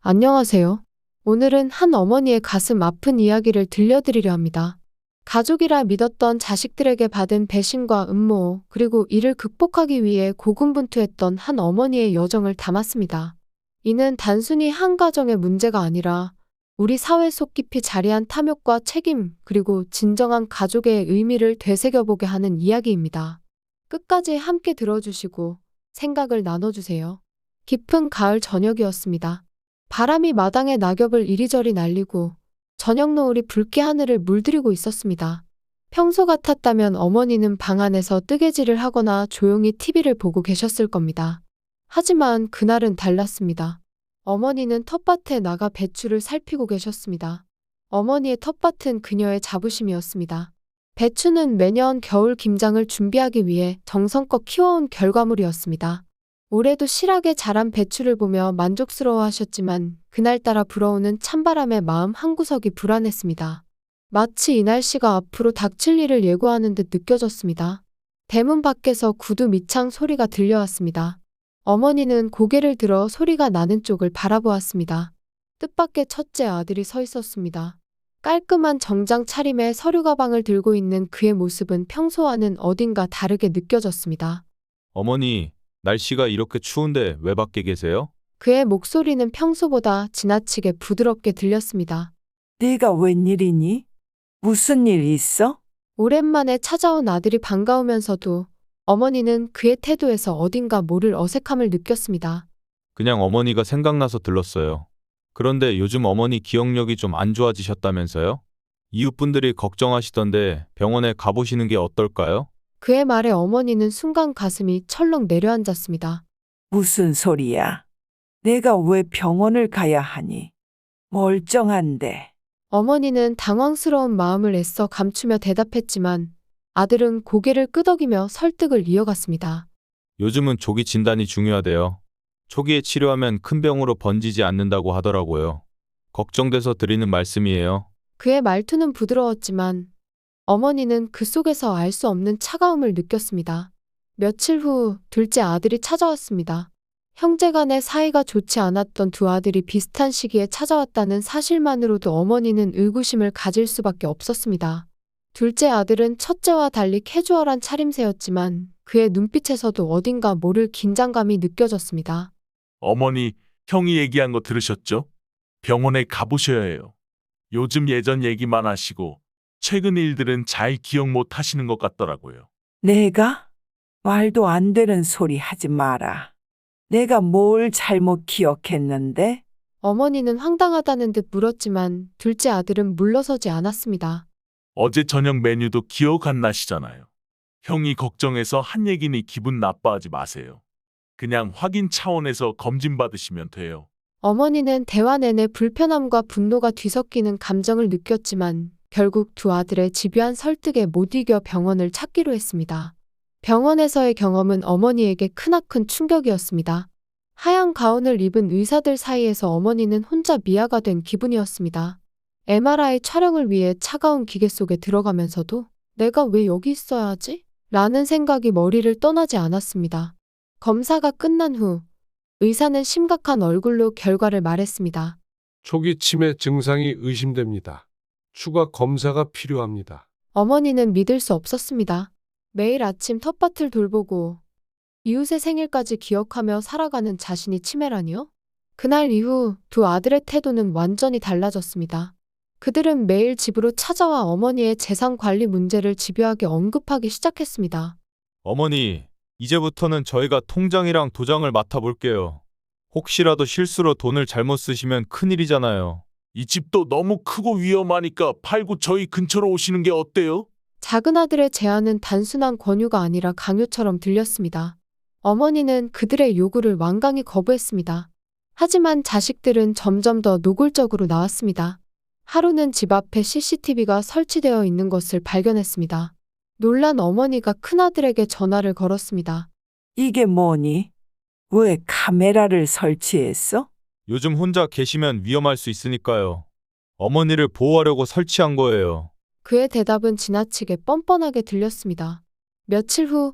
안녕하세요. 오늘은 한 어머니의 가슴 아픈 이야기를 들려드리려 합니다. 가족이라 믿었던 자식들에게 받은 배신과 음모, 그리고 이를 극복하기 위해 고군분투했던 한 어머니의 여정을 담았습니다. 이는 단순히 한 가정의 문제가 아니라 우리 사회 속 깊이 자리한 탐욕과 책임, 그리고 진정한 가족의 의미를 되새겨보게 하는 이야기입니다. 끝까지 함께 들어주시고 생각을 나눠주세요. 깊은 가을 저녁이었습니다. 바람이 마당의 낙엽을 이리저리 날리고 저녁 노을이 붉게 하늘을 물들이고 있었습니다. 평소 같았다면 어머니는 방 안에서 뜨개질을 하거나 조용히 TV를 보고 계셨을 겁니다. 하지만 그날은 달랐습니다. 어머니는 텃밭에 나가 배추를 살피고 계셨습니다. 어머니의 텃밭은 그녀의 자부심이었습니다. 배추는 매년 겨울 김장을 준비하기 위해 정성껏 키워온 결과물이었습니다. 올해도 실하게 자란 배추를 보며 만족스러워하셨지만 그날따라 불어오는 찬바람에 마음 한구석이 불안했습니다. 마치 이 날씨가 앞으로 닥칠 일을 예고하는 듯 느껴졌습니다. 대문 밖에서 구두 밑창 소리가 들려왔습니다. 어머니는 고개를 들어 소리가 나는 쪽을 바라보았습니다. 뜻밖의 첫째 아들이 서 있었습니다. 깔끔한 정장 차림에 서류 가방을 들고 있는 그의 모습은 평소와는 어딘가 다르게 느껴졌습니다. 어머니, 날씨가 이렇게 추운데 왜 밖에 계세요? 그의 목소리는 평소보다 지나치게 부드럽게 들렸습니다. 네가 웬일이니? 무슨 일 있어? 오랜만에 찾아온 아들이 반가우면서도 어머니는 그의 태도에서 어딘가 모를 어색함을 느꼈습니다. 그냥 어머니가 생각나서 들렀어요. 그런데 요즘 어머니 기억력이 좀 안 좋아지셨다면서요? 이웃분들이 걱정하시던데 병원에 가보시는 게 어떨까요? 그의 말에 어머니는 순간 가슴이 철렁 내려앉았습니다. 무슨 소리야? 내가 왜 병원을 가야 하니? 멀쩡한데. 어머니는 당황스러운 마음을 애써 감추며 대답했지만 아들은 고개를 끄덕이며 설득을 이어갔습니다. 요즘은 조기 진단이 중요하대요. 초기에 치료하면 큰 병으로 번지지 않는다고 하더라고요. 걱정돼서 드리는 말씀이에요. 그의 말투는 부드러웠지만 어머니는 그 속에서 알 수 없는 차가움을 느꼈습니다. 며칠 후 둘째 아들이 찾아왔습니다. 형제간의 사이가 좋지 않았던 두 아들이 비슷한 시기에 찾아왔다는 사실만으로도 어머니는 의구심을 가질 수밖에 없었습니다. 둘째 아들은 첫째와 달리 캐주얼한 차림새였지만 그의 눈빛에서도 어딘가 모를 긴장감이 느껴졌습니다. 어머니, 형이 얘기한 거 들으셨죠? 병원에 가보셔야 해요. 요즘 예전 얘기만 하시고 최근 일들은 잘 기억 못 하시는 것 같더라고요. 내가? 말도 안 되는 소리 하지 마라. 내가 뭘 잘못 기억했는데? 어머니는 황당하다는 듯 물었지만 둘째 아들은 물러서지 않았습니다. 어제 저녁 메뉴도 기억 안 나시잖아요. 형이 걱정해서 한 얘기니 기분 나빠하지 마세요. 그냥 확인 차원에서 검진 받으시면 돼요. 어머니는 대화 내내 불편함과 분노가 뒤섞이는 감정을 느꼈지만 결국 두 아들의 집요한 설득에 못 이겨 병원을 찾기로 했습니다. 병원에서의 경험은 어머니에게 크나큰 충격이었습니다. 하얀 가운을 입은 의사들 사이에서 어머니는 혼자 미아가 된 기분이었습니다. MRI 촬영을 위해 차가운 기계 속에 들어가면서도 내가 왜 여기 있어야 하지? 라는 생각이 머리를 떠나지 않았습니다. 검사가 끝난 후 의사는 심각한 얼굴로 결과를 말했습니다. 초기 치매 증상이 의심됩니다. 추가 검사가 필요합니다. 어머니는 믿을 수 없었습니다. 매일 아침 텃밭을 돌보고 이웃의 생일까지 기억하며 살아가는 자신이 치매라니요? 그날 이후 두 아들의 태도는 완전히 달라졌습니다. 그들은 매일 집으로 찾아와 어머니의 재산 관리 문제를 집요하게 언급하기 시작했습니다. 어머니, 이제부터는 저희가 통장이랑 도장을 맡아볼게요. 혹시라도 실수로 돈을 잘못 쓰시면 큰일이잖아요. 이 집도 너무 크고 위험하니까 팔고 저희 근처로 오시는 게 어때요? 작은 아들의 제안은 단순한 권유가 아니라 강요처럼 들렸습니다. 어머니는 그들의 요구를 완강히 거부했습니다. 하지만 자식들은 점점 더 노골적으로 나왔습니다. 하루는 집 앞에 CCTV가 설치되어 있는 것을 발견했습니다. 놀란 어머니가 큰아들에게 전화를 걸었습니다. 이게 뭐니? 왜 카메라를 설치했어? 요즘 혼자 계시면 위험할 수 있으니까요. 어머니를 보호하려고 설치한 거예요. 그의 대답은 지나치게 뻔뻔하게 들렸습니다. 며칠 후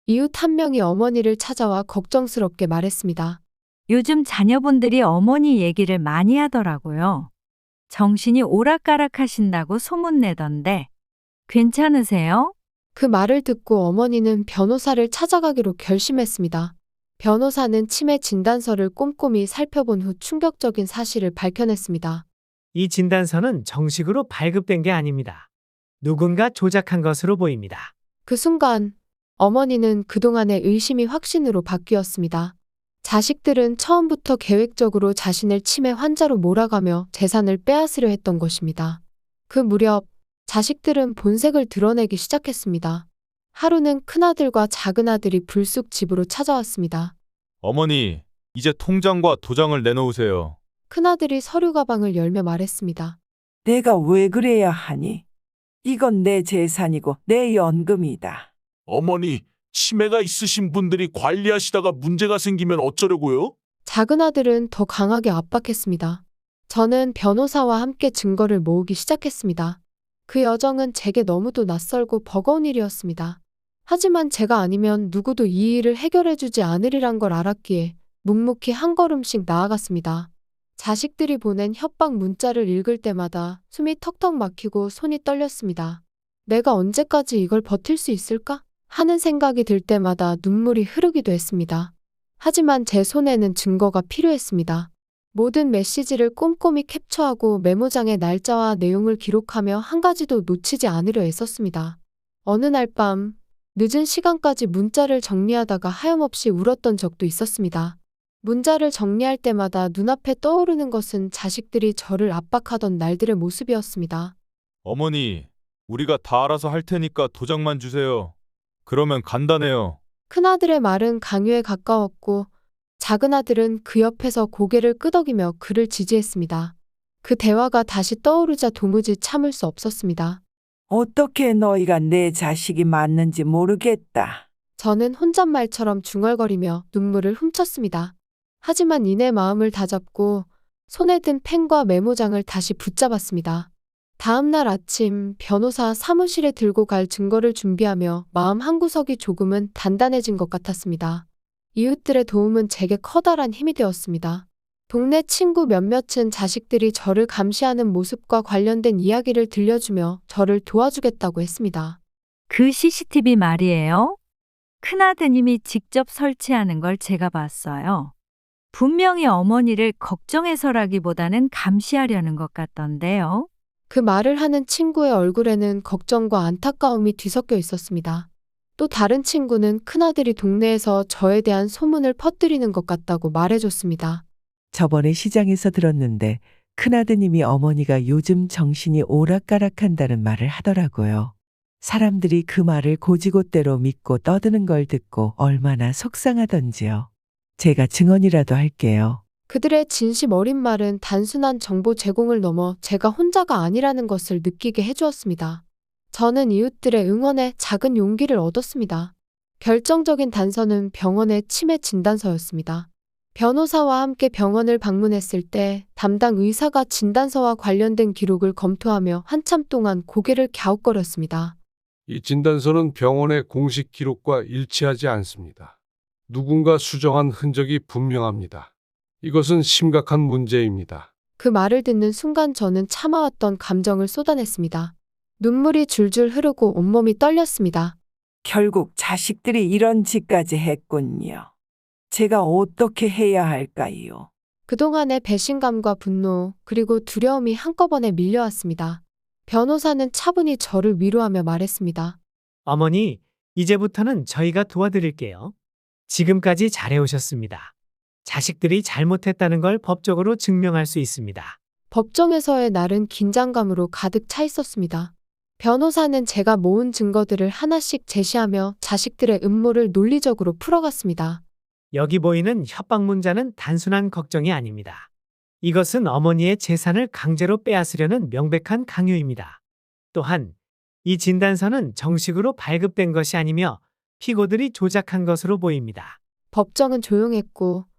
이웃 한 명이 어머니를 찾아와 걱정스럽게 말했습니다. 요즘 자녀분들이 어머니 얘기를 많이 하더라고요. 정신이 오락가락하신다고 소문내던데 괜찮으세요? 그 말을 듣고 어머니는 변호사를 찾아가기로 결심했습니다. 변호사는 치매 진단서를 꼼꼼히 살펴본 후 충격적인 사실을 밝혀냈습니다. 이 진단서는 정식으로 발급된 게 아닙니다. 누군가 조작한 것으로 보입니다. 그 순간 어머니는 그동안의 의심이 확신으로 바뀌었습니다. 자식들은 처음부터 계획적으로 자신을 치매 환자로 몰아가며 재산을 빼앗으려 했던 것입니다. 그 무렵 자식들은 본색을 드러내기 시작했습니다. 하루는 큰아들과 작은아들이 불쑥 집으로 찾아왔습니다. 어머니, 이제 통장과 도장을 내놓으세요. 큰아들이 서류 가방을 열며 말했습니다. 내가 왜 그래야 하니? 이건 내 재산이고 내 연금이다. 어머니, 치매가 있으신 분들이 관리하시다가 문제가 생기면 어쩌려고요? 작은아들은 더 강하게 압박했습니다. 저는 변호사와 함께 증거를 모으기 시작했습니다. 그 여정은 제게 너무도 낯설고 버거운 일이었습니다. 하지만 제가 아니면 누구도 이 일을 해결해주지 않으리란 걸 알았기에 묵묵히 한 걸음씩 나아갔습니다. 자식들이 보낸 협박 문자를 읽을 때마다 숨이 턱턱 막히고 손이 떨렸습니다. 내가 언제까지 이걸 버틸 수 있을까? 하는 생각이 들 때마다 눈물이 흐르기도 했습니다. 하지만 제 손에는 증거가 필요했습니다. 모든 메시지를 꼼꼼히 캡처하고 메모장에 날짜와 내용을 기록하며 한 가지도 놓치지 않으려 애썼습니다. 어느 날 밤, 늦은 시간까지 문자를 정리하다가 하염없이 울었던 적도 있었습니다. 문자를 정리할 때마다 눈앞에 떠오르는 것은 자식들이 저를 압박하던 날들의 모습이었습니다. 어머니, 우리가 다 알아서 할 테니까 도장만 주세요. 그러면 간단해요. 큰아들의 말은 강요에 가까웠고 작은아들은 그 옆에서 고개를 끄덕이며 그를 지지했습니다. 그 대화가 다시 떠오르자 도무지 참을 수 없었습니다. 어떻게 너희가 내 자식이 맞는지 모르겠다. 저는 혼잣말처럼 중얼거리며 눈물을 훔쳤습니다. 하지만 이내 마음을 다잡고 손에 든 펜과 메모장을 다시 붙잡았습니다. 다음 날 아침 변호사 사무실에 들고 갈 증거를 준비하며 마음 한구석이 조금은 단단해진 것 같았습니다. 이웃들의 도움은 제게 커다란 힘이 되었습니다. 동네 친구 몇몇은 자식들이 저를 감시하는 모습과 관련된 이야기를 들려주며 저를 도와주겠다고 했습니다. 그 CCTV 말이에요. 큰아드님이 직접 설치하는 걸 제가 봤어요. 분명히 어머니를 걱정해서라기보다는 감시하려는 것 같던데요. 그 말을 하는 친구의 얼굴에는 걱정과 안타까움이 뒤섞여 있었습니다. 또 다른 친구는 큰아들이 동네에서 저에 대한 소문을 퍼뜨리는 것 같다고 말해줬습니다. 저번에 시장에서 들었는데 큰아드님이 어머니가 요즘 정신이 오락가락한다는 말을 하더라고요. 사람들이 그 말을 고지고대로 믿고 떠드는 걸 듣고 얼마나 속상하던지요. 제가 증언이라도 할게요. 그들의 진심 어린 말은 단순한 정보 제공을 넘어 제가 혼자가 아니라는 것을 느끼게 해주었습니다. 저는 이웃들의 응원에 작은 용기를 얻었습니다. 결정적인 단서는 병원의 치매 진단서였습니다. 변호사와 함께 병원을 방문했을 때 담당 의사가 진단서와 관련된 기록을 검토하며 한참 동안 고개를 갸웃거렸습니다. 이 진단서는 병원의 공식 기록과 일치하지 않습니다. 누군가 수정한 흔적이 분명합니다. 이것은 심각한 문제입니다. 그 말을 듣는 순간 저는 참아왔던 감정을 쏟아냈습니다. 눈물이 줄줄 흐르고 온몸이 떨렸습니다. 결국 자식들이 이런 짓까지 했군요. 제가 어떻게 해야 할까요? 그동안의 배신감과 분노, 그리고 두려움이 한꺼번에 밀려왔습니다. 변호사는 차분히 저를 위로하며 말했습니다. 어머니, 이제부터는 저희가 도와드릴게요. 지금까지 잘해오셨습니다. 자식들이 잘못했다는 걸 법적으로 증명할 수 있습니다. 법정에서의 날은 긴장감으로 가득 차 있었습니다. 변호사는 제가 모은 증거들을 하나씩 제시하며 자식들의 음모를 논리적으로 풀어갔습니다. 여기 보이는 협박 문자는 단순한 걱정이 아닙니다. 이것은 어머니의 재산을 강제로 빼앗으려는 명백한 강요입니다. 또한 이 진단서는 정식으로 발급된 것이 아니며 피고들이 조작한 것으로 보입니다. 법정은 조용했고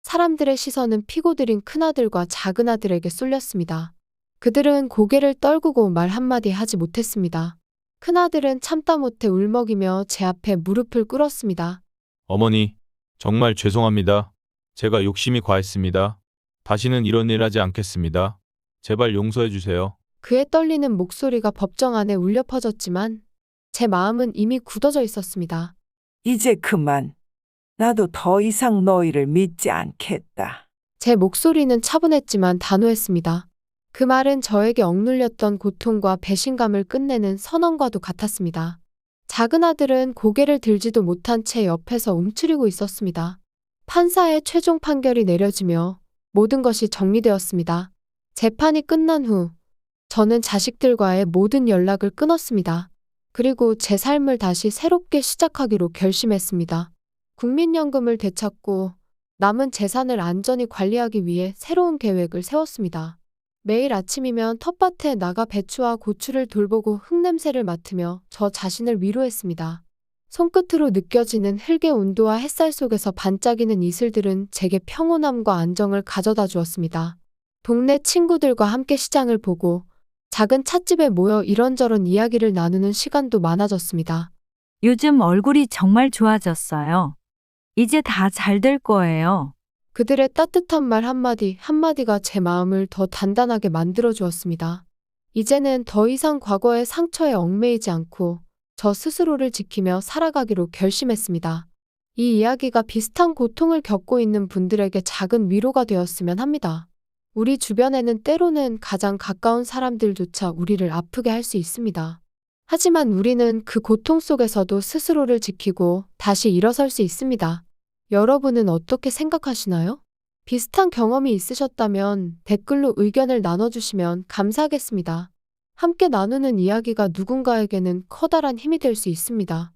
사람들의 시선은 피고들인 큰아들과 작은아들에게 쏠렸습니다. 그들은 고개를 떨구고 말 한마디 하지 못했습니다. 큰아들은 참다 못해 울먹이며 제 앞에 무릎을 꿇었습니다. 어머니, 정말 죄송합니다. 제가 욕심이 과했습니다. 다시는 이런 일 하지 않겠습니다. 제발 용서해 주세요. 그의 떨리는 목소리가 법정 안에 울려 퍼졌지만 제 마음은 이미 굳어져 있었습니다. 이제 그만. 나도 더 이상 너희를 믿지 않겠다. 제 목소리는 차분했지만 단호했습니다. 그 말은 저에게 억눌렸던 고통과 배신감을 끝내는 선언과도 같았습니다. 작은 아들은 고개를 들지도 못한 채 옆에서 움츠리고 있었습니다. 판사의 최종 판결이 내려지며 모든 것이 정리되었습니다. 재판이 끝난 후 저는 자식들과의 모든 연락을 끊었습니다. 그리고 제 삶을 다시 새롭게 시작하기로 결심했습니다. 국민연금을 되찾고 남은 재산을 안전히 관리하기 위해 새로운 계획을 세웠습니다. 매일 아침이면 텃밭에 나가 배추와 고추를 돌보고 흙냄새를 맡으며 저 자신을 위로했습니다. 손끝으로 느껴지는 흙의 온도와 햇살 속에서 반짝이는 이슬들은 제게 평온함과 안정을 가져다 주었습니다. 동네 친구들과 함께 시장을 보고 작은 찻집에 모여 이런저런 이야기를 나누는 시간도 많아졌습니다. 요즘 얼굴이 정말 좋아졌어요. 이제 다 잘 될 거예요. 그들의 따뜻한 말 한마디 한마디가 제 마음을 더 단단하게 만들어 주었습니다. 이제는 더 이상 과거의 상처에 얽매이지 않고 저 스스로를 지키며 살아가기로 결심했습니다. 이 이야기가 비슷한 고통을 겪고 있는 분들에게 작은 위로가 되었으면 합니다. 우리 주변에는 때로는 가장 가까운 사람들조차 우리를 아프게 할 수 있습니다. 하지만 우리는 그 고통 속에서도 스스로를 지키고 다시 일어설 수 있습니다. 여러분은 어떻게 생각하시나요? 비슷한 경험이 있으셨다면 댓글로 의견을 나눠주시면 감사하겠습니다. 함께 나누는 이야기가 누군가에게는 커다란 힘이 될 수 있습니다.